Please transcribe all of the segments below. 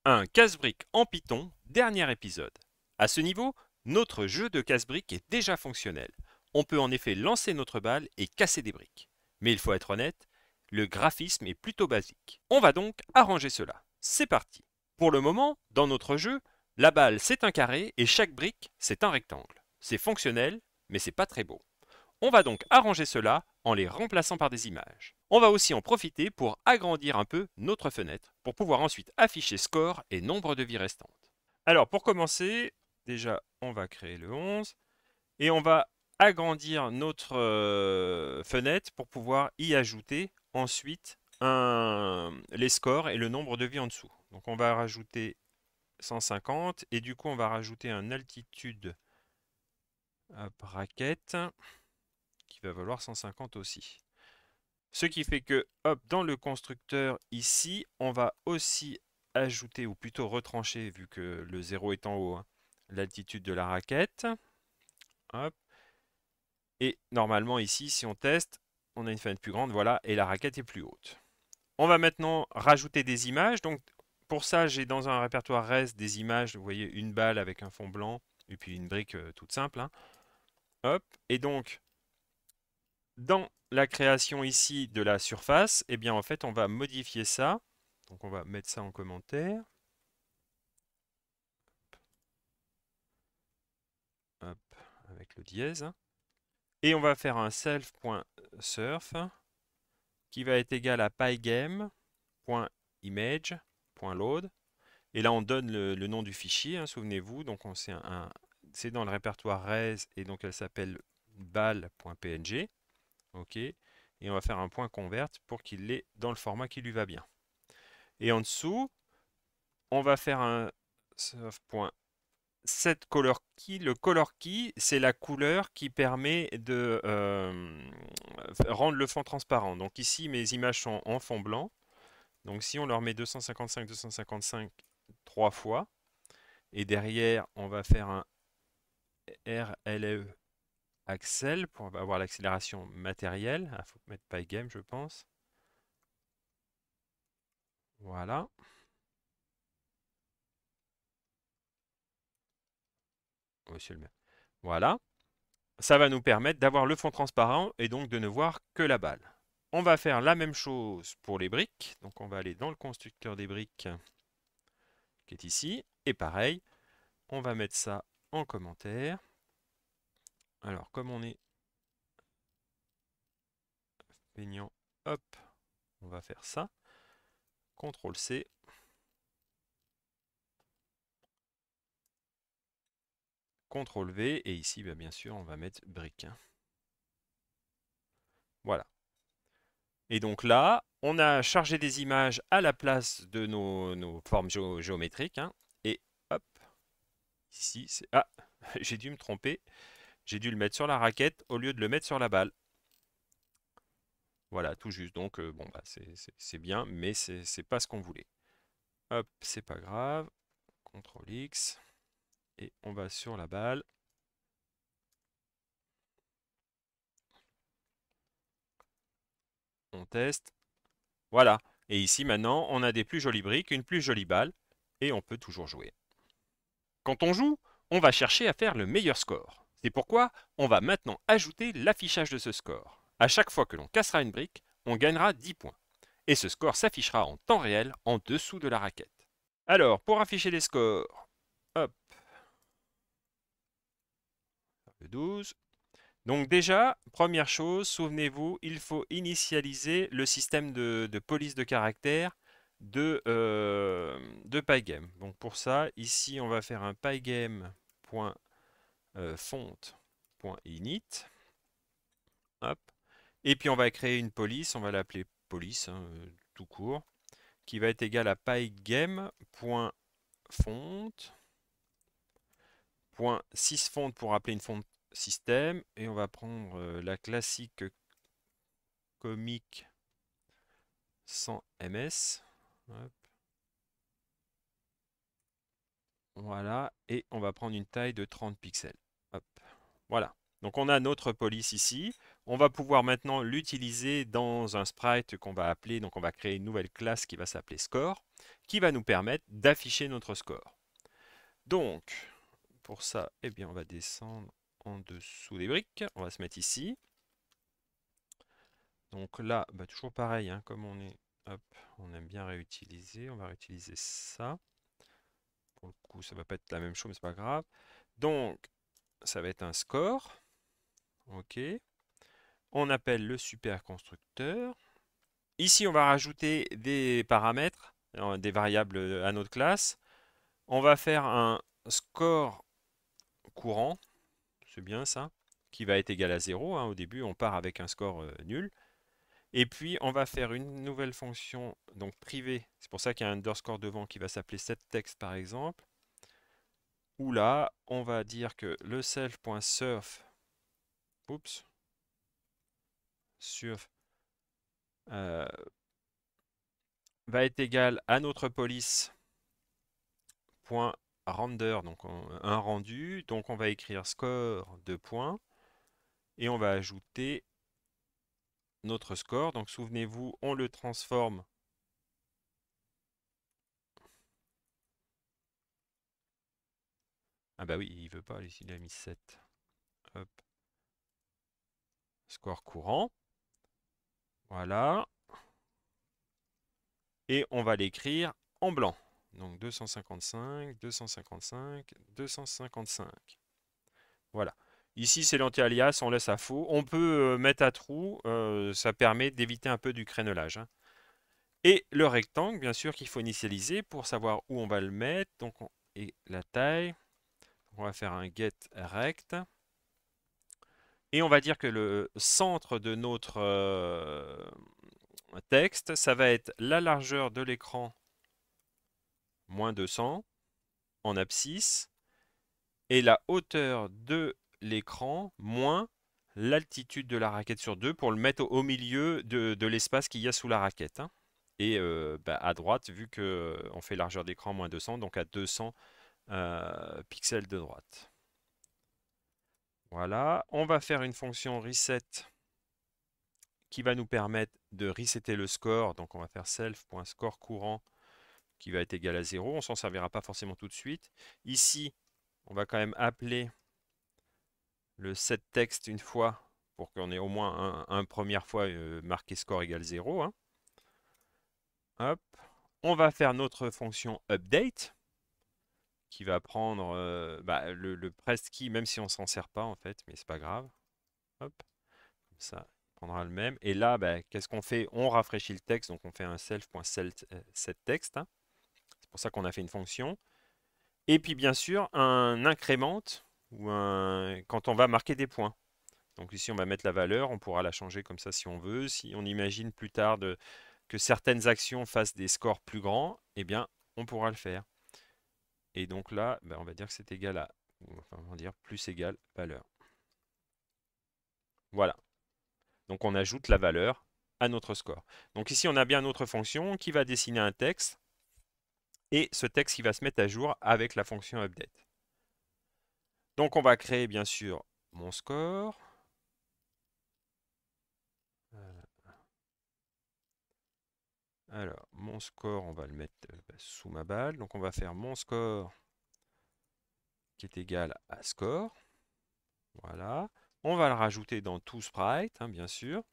Un casse-brique en Python, dernier épisode. À ce niveau, notre jeu de casse-brique est déjà fonctionnel. On peut en effet lancer notre balle et casser des briques. Mais il faut être honnête, le graphisme est plutôt basique. On va donc arranger cela. C'est parti. Pour le moment, dans notre jeu, la balle c'est un carré et chaque brique c'est un rectangle. C'est fonctionnel, mais c'est pas très beau. On va donc arranger cela en les remplaçant par des images. On va aussi en profiter pour agrandir un peu notre fenêtre, pour pouvoir ensuite afficher score et nombre de vies restantes. Alors pour commencer, déjà on va créer le 11, et on va agrandir notre fenêtre pour pouvoir y ajouter ensuite les scores et le nombre de vies en dessous. Donc on va rajouter 150, et du coup on va rajouter un altitude bracket qui va valoir 150 aussi. Ce qui fait que, hop, dans le constructeur ici, on va aussi ajouter, ou plutôt retrancher, vu que le 0 est en haut, hein, l'altitude de la raquette. Hop. Et normalement ici, si on teste, on a une fenêtre plus grande, voilà, et la raquette est plus haute. On va maintenant rajouter des images. Donc pour ça, j'ai dans un répertoire res des images, vous voyez, une balle avec un fond blanc, et puis une brique toute simple, hein. Hop, et donc dans la création ici de la surface, eh bien en fait on va modifier ça. Donc on va mettre ça en commentaire. Hop, avec le dièse. Et on va faire un self.surf qui va être égal à pygame.image.load. Et là on donne le nom du fichier, hein, souvenez-vous. Donc c'est dans le répertoire res, et donc elle s'appelle bal.png. OK. Et on va faire un point convert pour qu'il l'ait dans le format qui lui va bien. Et en dessous, on va faire un surf.setColorKey. Le color key, c'est la couleur qui permet de rendre le fond transparent. Donc ici, mes images sont en fond blanc. Donc si on leur met 255, 255 3 fois, et derrière, on va faire un RLE Axel pour avoir l'accélération matérielle. Il faut mettre Pygame, je pense. Voilà. Monsieur le maire. Voilà. Ça va nous permettre d'avoir le fond transparent et donc de ne voir que la balle. On va faire la même chose pour les briques. Donc on va aller dans le constructeur des briques qui est ici. Et pareil, on va mettre ça en commentaire. Alors comme on est peignant, hop, on va faire ça. CTRL C. CTRL V. Et ici, bien sûr, on va mettre briques. Voilà. Et donc là, on a chargé des images à la place de nos formes géométriques, hein. Et hop, ici, c'est... Ah, j'ai dû me tromper. J'ai dû le mettre sur la raquette au lieu de le mettre sur la balle. Voilà, tout juste. Donc, bon, bah, c'est bien, mais c'est pas ce qu'on voulait. Hop, c'est pas grave. CTRL X. Et on va sur la balle. On teste. Voilà. Et ici, maintenant, on a des plus jolies briques, une plus jolie balle. Et on peut toujours jouer. Quand on joue, on va chercher à faire le meilleur score. C'est pourquoi on va maintenant ajouter l'affichage de ce score. À chaque fois que l'on cassera une brique, on gagnera 10 points. Et ce score s'affichera en temps réel en dessous de la raquette. Alors, pour afficher les scores, hop, le 12. Donc déjà, première chose, souvenez-vous, il faut initialiser le système de police de caractère de Pygame. Donc pour ça, ici, on va faire un pygame.font.init. Hop. Et puis on va créer une police, on va l'appeler police, hein, tout court, qui va être égale à pygame.font.sysfont pour appeler une font système. Et on va prendre la classique comique sans ms. Hop. Voilà. Et on va prendre une taille de 30 pixels. Hop. Voilà. Donc on a notre police ici. On va pouvoir maintenant l'utiliser dans un sprite qu'on va appeler, donc on va créer une nouvelle classe qui va s'appeler score, qui va nous permettre d'afficher notre score. Donc, pour ça, eh bien, on va descendre en dessous des briques, on va se mettre ici. Donc là, bah, toujours pareil, hein, comme hop, on aime bien réutiliser, on va réutiliser ça. Pour le coup, ça va pas être la même chose, mais c'est pas grave. Donc, ça va être un score. OK. On appelle le super constructeur. Ici, on va rajouter des paramètres, des variables à notre classe. On va faire un score courant, c'est bien ça, qui va être égal à 0. Au début, on part avec un score nul. Et puis, on va faire une nouvelle fonction donc privée. C'est pour ça qu'il y a un underscore devant qui va s'appeler setText par exemple. Où là, on va dire que le self.surf, oups, surf, va être égal à notre police.render, donc un rendu. Donc, on va écrire score de points et on va ajouter notre score. Donc, souvenez-vous, on le transforme. Ah bah oui, il veut pas, il a mis 7. Hop. Score courant. Voilà. Et on va l'écrire en blanc. Donc 255, 255, 255. Voilà. Ici, c'est l'anti-alias, on laisse à faux. On peut mettre à trou, ça permet d'éviter un peu du crénelage. Et le rectangle, bien sûr, qu'il faut initialiser pour savoir où on va le mettre. Donc, et la taille. On va faire un get rect. Et on va dire que le centre de notre texte, ça va être la largeur de l'écran moins 200 en abscisse et la hauteur de l'écran moins l'altitude de la raquette sur 2 pour le mettre au milieu de l'espace qu'il y a sous la raquette. Et à droite, vu qu'on fait largeur d'écran moins 200, donc à 200 pixels de droite. Voilà, on va faire une fonction reset qui va nous permettre de resetter le score. Donc on va faire self.score courant qui va être égal à 0. On ne s'en servira pas forcément tout de suite. Ici, on va quand même appeler le setText une fois pour qu'on ait au moins un première fois marqué score égale 0. Hop. On va faire notre fonction update qui va prendre le press key même si on s'en sert pas en fait, mais c'est pas grave. Hop. Comme ça, il prendra le même. Et là, qu'est-ce qu'on fait? On rafraîchit le texte, donc on fait un self.setText. C'est pour ça qu'on a fait une fonction. Et puis bien sûr, un incrément ou quand on va marquer des points. Donc ici, on va mettre la valeur, on pourra la changer comme ça si on veut. Si on imagine plus tard que certaines actions fassent des scores plus grands, eh bien, on pourra le faire. Et donc là, on va dire que c'est égal à, enfin, on va dire plus égal valeur. Voilà. Donc on ajoute la valeur à notre score. Donc ici, on a bien notre fonction qui va dessiner un texte. Et ce texte qui va se mettre à jour avec la fonction update. Donc on va créer bien sûr mon score. Alors, mon score, on va le mettre sous ma balle. Donc on va faire mon score qui est égal à score. Voilà. On va le rajouter dans toSprite, bien sûr.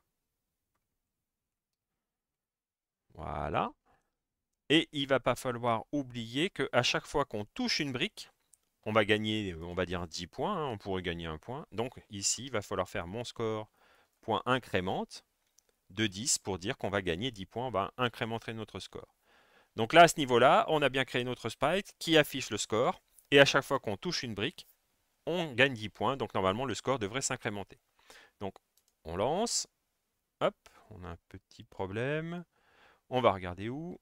Voilà. Et il ne va pas falloir oublier qu'à chaque fois qu'on touche une brique, on va gagner, on va dire 10 points. On pourrait gagner 1 point. Donc ici, il va falloir faire mon score.incrémente de 10 pour dire qu'on va gagner 10 points. On va incrémenter notre score. Donc là, à ce niveau-là, on a bien créé notre sprite qui affiche le score. Et à chaque fois qu'on touche une brique, on gagne 10 points. Donc normalement, le score devrait s'incrémenter. Donc on lance. Hop, on a un petit problème. On va regarder où.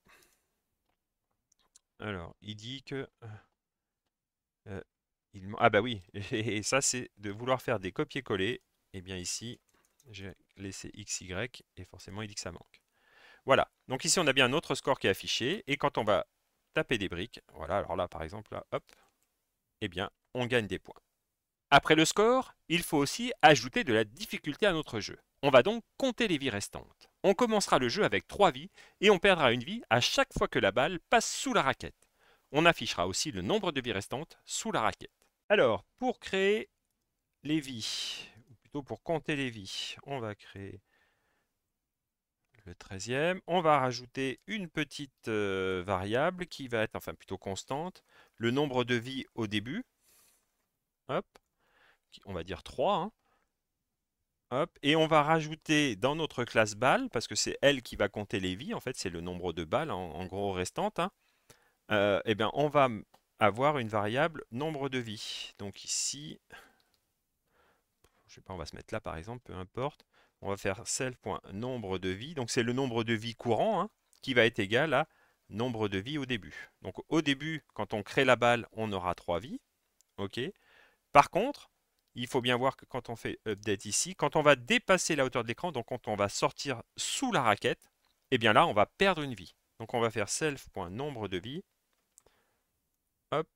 Alors, il dit que... ah bah oui, et ça c'est de vouloir faire des copier-coller. Et bien ici, j'ai laissé XY et forcément il dit que ça manque. Voilà, donc ici on a bien un autre score qui est affiché. Et quand on va taper des briques, voilà, alors là par exemple, là, hop, eh bien on gagne des points. Après le score, il faut aussi ajouter de la difficulté à notre jeu. On va donc compter les vies restantes. On commencera le jeu avec 3 vies et on perdra une vie à chaque fois que la balle passe sous la raquette. On affichera aussi le nombre de vies restantes sous la raquette. Alors, pour créer les vies, ou plutôt pour compter les vies, on va créer le 13e. On va rajouter une petite variable qui va être, enfin plutôt constante, le nombre de vies au début. Hop, on va dire 3. Hein. Hop, et on va rajouter dans notre classe balle, parce que c'est elle qui va compter les vies, en fait c'est le nombre de balles en gros restantes, hein, et bien on va avoir une variable nombre de vies. Donc ici, je sais pas, on va se mettre là par exemple, peu importe. On va faire self.nombre de vies, donc c'est le nombre de vies courant, hein, qui va être égal à nombre de vies au début. Donc au début, quand on crée la balle, on aura 3 vies, ok. Par contre, il faut bien voir que quand on fait update ici, quand on va dépasser la hauteur de l'écran, donc quand on va sortir sous la raquette, et bien là, on va perdre une vie. Donc on va faire self.nombre de vie, hop,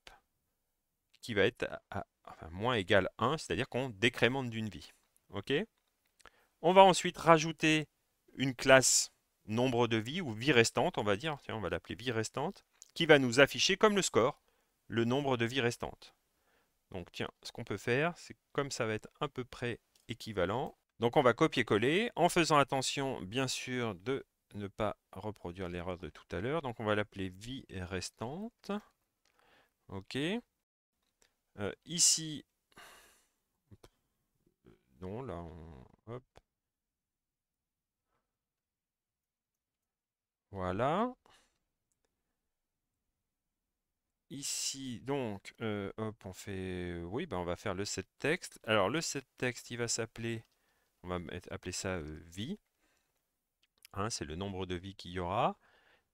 qui va être enfin, moins égal 1, c'est-à-dire qu'on décrémente d'une vie. Ok. On va ensuite rajouter une classe nombre de vies ou vie restante, on va dire, tiens, on va l'appeler vie restante, qui va nous afficher comme le score, le nombre de vies restantes. Donc tiens, ce qu'on peut faire, c'est comme ça va être à peu près équivalent. Donc on va copier-coller en faisant attention bien sûr de ne pas reproduire l'erreur de tout à l'heure. Donc on va l'appeler vie restante. Ok. Ici, non, là, hop. Voilà. Ici, donc, hop, on fait, oui, ben on va faire le set texte. Alors le set texte, il va s'appeler, on va appeler ça vie. Hein, c'est le nombre de vies qu'il y aura.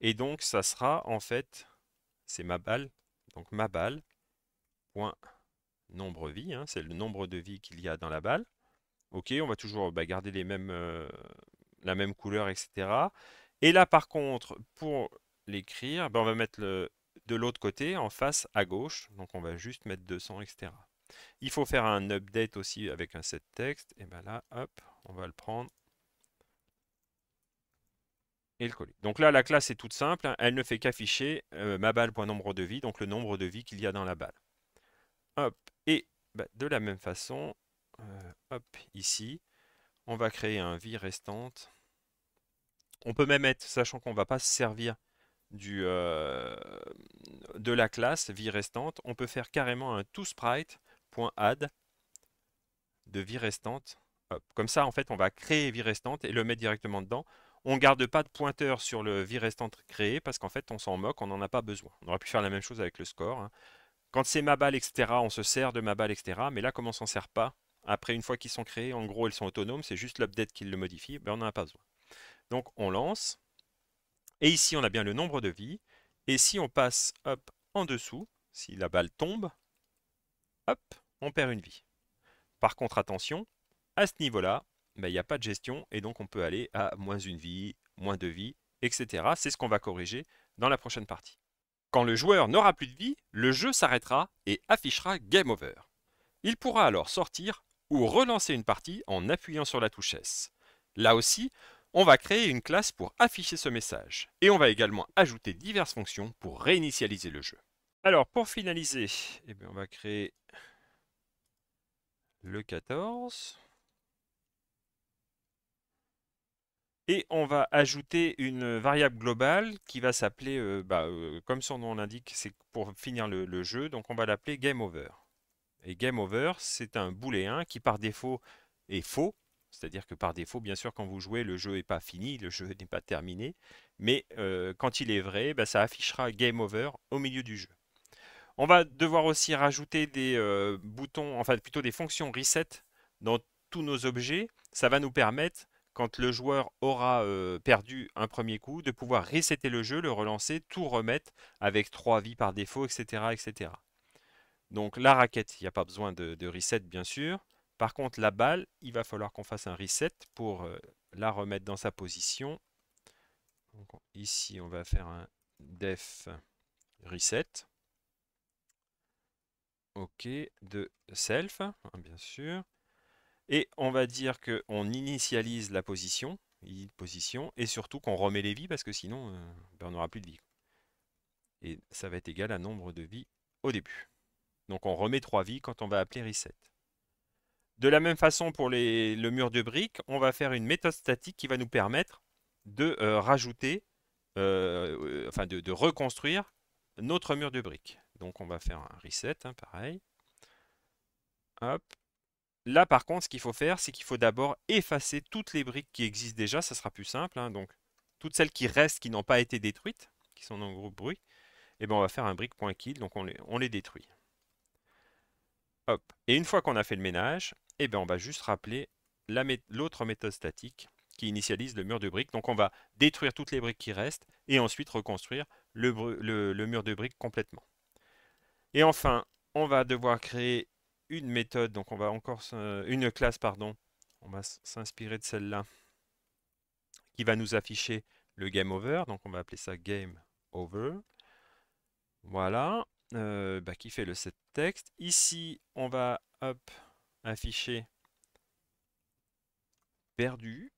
Et donc, ça sera en fait, c'est ma balle. Donc, ma balle, point nombre vie, hein, c'est le nombre de vies qu'il y a dans la balle. Ok, on va toujours garder les mêmes, la même couleur, etc. Et là, par contre, pour l'écrire, on va mettre de l'autre côté, en face à gauche. Donc, on va juste mettre 200, etc. Il faut faire un update aussi avec un set texte. Et bien là, hop, on va le prendre et le coller. Donc là, la classe est toute simple, hein, elle ne fait qu'afficher ma balle.nombre de vie, donc le nombre de vies qu'il y a dans la balle. Hop, et de la même façon, hop, ici, on va créer un vie restante. On peut même mettre, sachant qu'on ne va pas se servir de la classe vie restante, on peut faire carrément un toSprite.add de vie restante. Hop. Comme ça, en fait, on va créer vie restante et le mettre directement dedans. On ne garde pas de pointeur sur le vie restante créé parce qu'en fait, on s'en moque, on n'en a pas besoin. On aurait pu faire la même chose avec le score. Hein. Quand c'est ma balle, etc., on se sert de ma balle, etc. Mais là, comme on s'en sert pas, après, une fois qu'ils sont créés, en gros, ils sont autonomes. C'est juste l'update qui le modifie. On n'en a pas besoin. Donc, on lance. Et ici, on a bien le nombre de vies. Et si on passe, hop, en dessous, si la balle tombe, hop, on perd une vie. Par contre, attention, à ce niveau-là, il n'y a pas de gestion et donc on peut aller à moins une vie, moins deux vies, etc. C'est ce qu'on va corriger dans la prochaine partie. Quand le joueur n'aura plus de vie, le jeu s'arrêtera et affichera Game Over. Il pourra alors sortir ou relancer une partie en appuyant sur la touche S. Là aussi, on va créer une classe pour afficher ce message et on va également ajouter diverses fonctions pour réinitialiser le jeu. Alors pour finaliser, on va créer le 14. Et on va ajouter une variable globale qui va s'appeler, comme son nom l'indique, c'est pour finir le jeu, donc on va l'appeler GameOver. Et GameOver, c'est un booléen qui par défaut est faux, c'est-à-dire que par défaut, bien sûr, quand vous jouez, le jeu n'est pas fini, le jeu n'est pas terminé, mais quand il est vrai, ça affichera GameOver au milieu du jeu. On va devoir aussi rajouter des boutons, enfin plutôt des fonctions reset dans tous nos objets. Ça va nous permettre, quand le joueur aura perdu un premier coup, de pouvoir resetter le jeu, le relancer, tout remettre avec 3 vies par défaut, etc. etc. Donc la raquette, il n'y a pas besoin de reset bien sûr. Par contre la balle, il va falloir qu'on fasse un reset pour la remettre dans sa position. Donc, ici on va faire un def reset. OK, de self, hein, bien sûr. Et on va dire qu'on initialise la position, et surtout qu'on remet les vies parce que sinon ben, on n'aura plus de vie. Et ça va être égal à nombre de vies au début. Donc on remet 3 vies quand on va appeler reset. De la même façon pour le mur de briques, on va faire une méthode statique qui va nous permettre de rajouter, enfin de reconstruire notre mur de briques. Donc on va faire un reset, hein, pareil. Hop. Là, par contre, ce qu'il faut faire, c'est qu'il faut d'abord effacer toutes les briques qui existent déjà. Ça sera plus simple, hein. Donc, toutes celles qui restent, qui n'ont pas été détruites, qui sont dans le groupe bruit, et ben on va faire un brick.kill, donc on les détruit. Hop. Et une fois qu'on a fait le ménage, et ben on va juste rappeler l'autre méthode statique qui initialise le mur de briques. Donc, on va détruire toutes les briques qui restent et ensuite reconstruire le mur de briques complètement. Et enfin, on va devoir créer une méthode, donc on va encore une classe, pardon. On va s'inspirer de celle-là qui va nous afficher le game over. Donc on va appeler ça game over. Voilà, bah, qui fait le set texte. Ici, on va afficher perdu.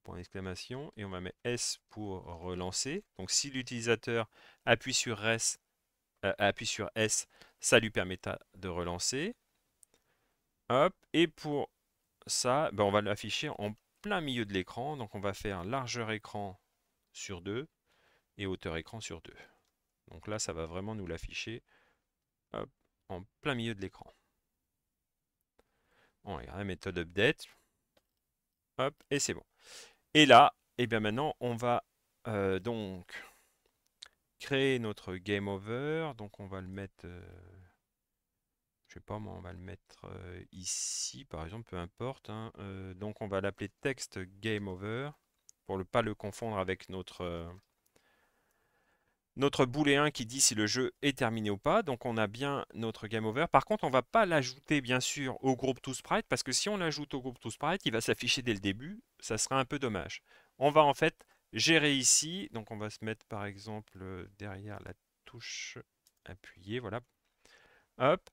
Point d'exclamation, et on va mettre S pour relancer. Donc si l'utilisateur appuie sur S, ça lui permettra de relancer. Hop, et pour ça, ben on va l'afficher en plein milieu de l'écran. Donc on va faire largeur écran sur 2 et hauteur écran sur 2. Donc là, ça va vraiment nous l'afficher en plein milieu de l'écran. On regarde la méthode update. Hop, et c'est bon. Et là, et bien maintenant, on va donc créer notre game over. Donc on va le mettre, je sais pas moi, on va le mettre ici par exemple, peu importe, hein. Donc on va l'appeler text game over pour ne pas le confondre avec notre booléen qui dit si le jeu est terminé ou pas. Donc on a bien notre game over. Par contre, on ne va pas l'ajouter bien sûr au groupe toSprite parce que si on l'ajoute au groupe toSprite, il va s'afficher dès le début. Ça sera un peu dommage. On va en fait gérer ici. Donc on va se mettre par exemple derrière la touche appuyée. Voilà. Hop.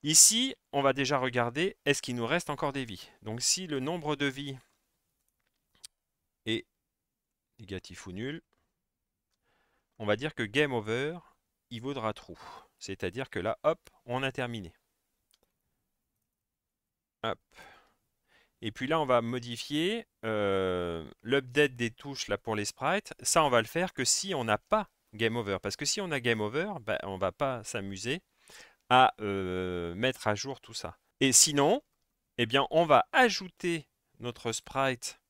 Ici, on va déjà regarder est-ce qu'il nous reste encore des vies. Donc si le nombre de vies est négatif ou nul, on va dire que game over, il vaudra true. C'est-à-dire que là, hop, on a terminé. Hop. Et puis là, on va modifier l'update des touches là, pour les sprites. Ça, on va le faire que si on n'a pas game over. Parce que si on a game over, bah, on ne va pas s'amuser à mettre à jour tout ça. Et sinon, eh bien, on va ajouter notre sprite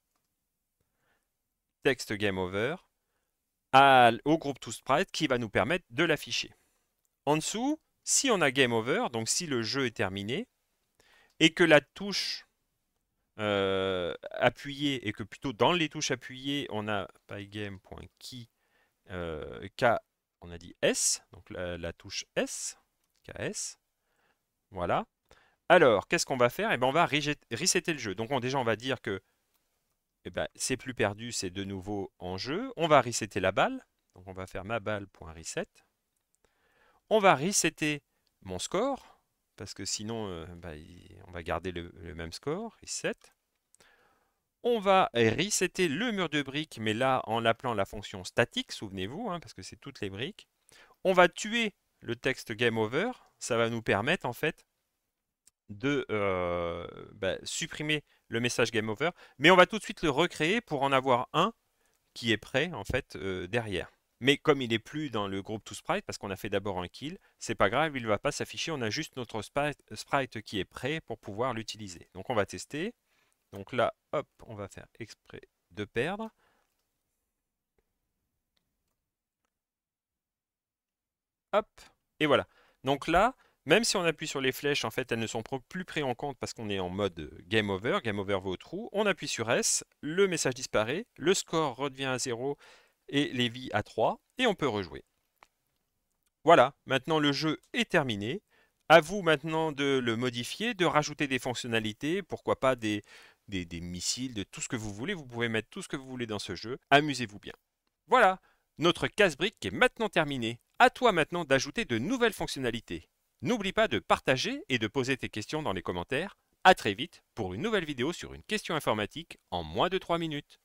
text game over au groupe toSprite qui va nous permettre de l'afficher. En dessous, si on a game over, donc si le jeu est terminé, et que la touche appuyée, et que plutôt dans les touches appuyées, on a pygame.key, K, on a dit S, donc la touche S, KS, voilà. Alors, qu'est-ce qu'on va faire? Eh ben, on va resetter le jeu. Donc déjà, on va dire que eh ben, c'est plus perdu, c'est de nouveau en jeu. On va resetter la balle. Donc on va faire ma balle.reset. On va resetter mon score, parce que sinon, bah, on va garder le même score, reset. On va resetter le mur de briques, mais là, en l'appelant la fonction statique, souvenez-vous, hein, parce que c'est toutes les briques. On va tuer le texte game over. Ça va nous permettre, en fait, de bah, supprimer le message game over, mais on va tout de suite le recréer pour en avoir un qui est prêt, en fait, derrière. Mais comme il n'est plus dans le groupe toSprite, parce qu'on a fait d'abord un kill, c'est pas grave, il ne va pas s'afficher. On a juste notre sprite qui est prêt pour pouvoir l'utiliser. Donc on va tester. Donc là, hop, on va faire exprès de perdre. Hop, et voilà. Donc là, même si on appuie sur les flèches, en fait, elles ne sont plus prises en compte parce qu'on est en mode game over vaut true. On appuie sur S, le message disparaît, le score redevient à 0 et les vies à 3, et on peut rejouer. Voilà, maintenant le jeu est terminé. À vous maintenant de le modifier, de rajouter des fonctionnalités, pourquoi pas des missiles, de tout ce que vous voulez. Vous pouvez mettre tout ce que vous voulez dans ce jeu. Amusez-vous bien. Voilà, notre casse-brique est maintenant terminée. À toi maintenant d'ajouter de nouvelles fonctionnalités. N'oublie pas de partager et de poser tes questions dans les commentaires. À très vite pour une nouvelle vidéo sur une question informatique en moins de 3 minutes.